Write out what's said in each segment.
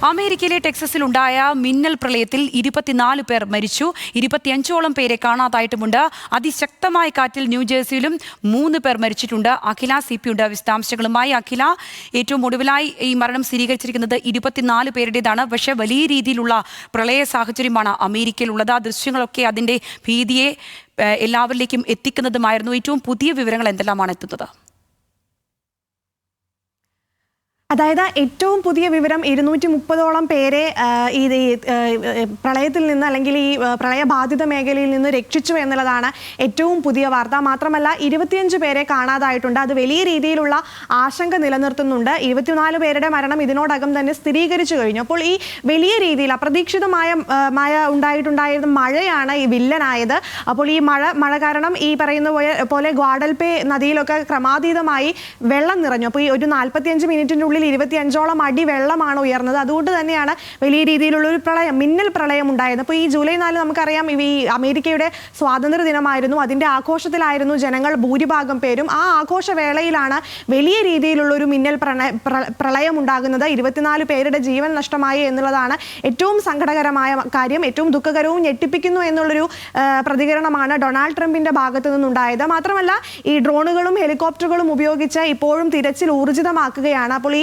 അമേരിക്കയിലെ ടെക്സസിലുണ്ടായ മിന്നൽ പ്രളയത്തിൽ 24 പേർ മരിച്ചു. 25ഓളം പേരെ കാണാതായിട്ടുമുണ്ട്. അതിശക്തമായ കാറ്റിൽ ന്യൂജേഴ്സിയിലും 3 പേർ മരിച്ചിട്ടുണ്ട്. അഖില CP ഉണ്ട് വിശദാംശങ്ങളുമായി. അഖില, ഏറ്റവും ഒടുവിലായി ഈ മരണം സ്ഥിരീകരിച്ചിരിക്കുന്നത് 24 പേരുടേതാണ്. പക്ഷേ വലിയ രീതിയിലുള്ള പ്രളയ സാഹചര്യമാണ് അമേരിക്കയിലുള്ളത്. ആ ദൃശ്യങ്ങളൊക്കെ അതിൻ്റെ ഭീതിയെ എല്ലാവരിലേക്കും എത്തിക്കുന്നതുമായിരുന്നു. ഏറ്റവും പുതിയ വിവരങ്ങൾ എന്തെല്ലാമാണ് എത്തുന്നത്? അതായത് ഏറ്റവും പുതിയ വിവരം 230ഓളം പേരെ ഈ പ്രളയത്തിൽ നിന്ന് അല്ലെങ്കിൽ ഈ പ്രളയബാധിത മേഖലയിൽ നിന്ന് രക്ഷിച്ചു എന്നുള്ളതാണ് ഏറ്റവും പുതിയ വാർത്ത. മാത്രമല്ല 25 പേരെ കാണാതായിട്ടുണ്ട്. അത് വലിയ രീതിയിലുള്ള ആശങ്ക നിലനിർത്തുന്നുണ്ട്. 24 പേരുടെ മരണം ഇതിനോടകം തന്നെ സ്ഥിരീകരിച്ചു കഴിഞ്ഞു. അപ്പോൾ ഈ വലിയ രീതിയിൽ അപ്രതീക്ഷിതമായ ഉണ്ടായിരുന്ന മഴയാണ് ഈ വില്ലനായത്. അപ്പോൾ ഈ മഴ കാരണം ഈ പറയുന്ന പോലെ ഗ്വാഡൽപേ നദിയിലൊക്കെ ക്രമാതീതമായി വെള്ളം നിറഞ്ഞു. അപ്പോൾ ഈ ഒരു 45 മിനിറ്റിനുള്ളിൽ 25ഓളം അടി വെള്ളമാണ് ഉയർന്നത്. അതുകൊണ്ട് തന്നെയാണ് വലിയ രീതിയിലുള്ള ഒരു മിന്നൽ പ്രളയം ഉണ്ടായത്. അപ്പോൾ ഈ ജൂലൈ 4 നമുക്കറിയാം ഈ അമേരിക്കയുടെ സ്വാതന്ത്ര്യ ദിനമായിരുന്നു. അതിൻ്റെ ആഘോഷത്തിലായിരുന്നു ജനങ്ങൾ ഭൂരിഭാഗം പേരും. ആ ആഘോഷവേളയിലാണ് വലിയ രീതിയിലുള്ള ഒരു മിന്നൽ പ്രളയം ഉണ്ടാകുന്നത്. 24 പേരുടെ ജീവൻ നഷ്ടമായി എന്നുള്ളതാണ് ഏറ്റവും സങ്കടകരമായ കാര്യം. ഏറ്റവും ദുഃഖകരവും ഞെട്ടിപ്പിക്കുന്നു എന്നുള്ളൊരു പ്രതികരണമാണ് ഡൊണാൾഡ് ട്രംപിന്റെ ഭാഗത്തു നിന്നുണ്ടായത്. മാത്രമല്ല ഈ ഡ്രോണുകളും ഹെലികോപ്റ്ററുകളും ഉപയോഗിച്ച് ഇപ്പോഴും തിരച്ചിൽ ഊർജിതമാക്കുകയാണ്. അപ്പോൾ ഈ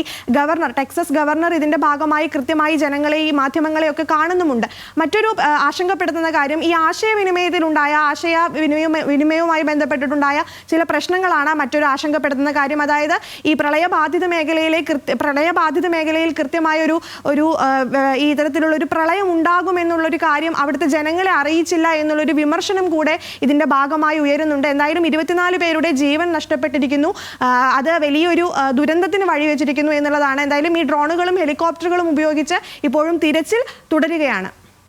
ടെക്സസ് ഗവർണർ ഇതിന്റെ ഭാഗമായി കൃത്യമായി ജനങ്ങളെ ഈ മാധ്യമങ്ങളെയൊക്കെ കാണുന്നുമുണ്ട്. മറ്റൊരു ആശങ്കപ്പെടുത്തുന്ന കാര്യം ഈ ആശയവിനിമയവുമായി ബന്ധപ്പെട്ടിട്ടുണ്ടായ ചില പ്രശ്നങ്ങളാണ് മറ്റൊരു ആശങ്കപ്പെടുത്തുന്ന കാര്യം. അതായത് ഈ പ്രളയബാധിത മേഖലയിൽ കൃത്യമായ ഒരു ഈ തരത്തിലുള്ള ഒരു പ്രളയം ഉണ്ടാകുമെന്നുള്ളൊരു കാര്യം അവിടുത്തെ ജനങ്ങളെ അറിയിച്ചില്ല എന്നുള്ളൊരു വിമർശനം കൂടെ ഇതിന്റെ ഭാഗമായി ഉയരുന്നുണ്ട്. എന്തായാലും 24 പേരുടെ ജീവൻ നഷ്ടപ്പെട്ടിരിക്കുന്നു. അത് വലിയൊരു ദുരന്തത്തിന് വഴിവെച്ചിരിക്കുന്നു എന്നുള്ളതാണ്. എന്തായാലും ഈ ഡ്രോണുകളും ഹെലികോപ്റ്ററുകളും ഉപയോഗിച്ച് ഇപ്പോഴും തിരച്ചിൽ തുടരുകയാണ്.